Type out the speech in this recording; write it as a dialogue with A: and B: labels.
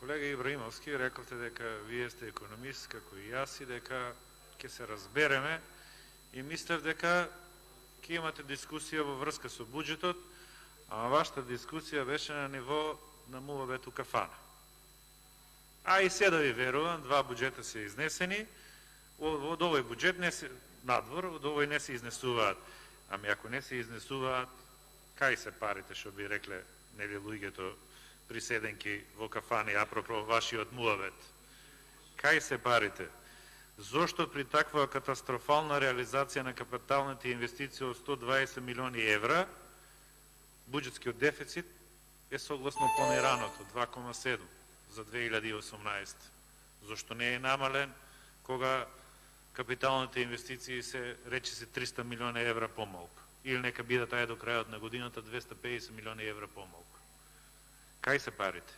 A: Колега Ибраимовски, рековте дека вие сте економист, како и јас, и дека ќе се разбереме, и мислев дека ќе имате дискусија во врска со буџетот, а вашата дискусија беше на ниво на муабет у кафана. А и се да ви верувам, два буџета се изнесени, од овој буџет не се надвор, од овој не се изнесуваат. Ами ако не се изнесуваат, кај се парите, што би рекле нели луѓето при седенки во кафани, апропо вашиот муабет? Кај се парите? Зошто при таква катастрофална реализација на капиталните инвестиции од 120 милиони евра, буџетскиот дефицит е согласно планираното 2,7 за 2018? Зошто не е намален кога капиталните инвестиции се речиси 300 милиони евра помалку? Или нека бидат ајде до крајот на годината 250 милиони евра помалку? Кај се парите?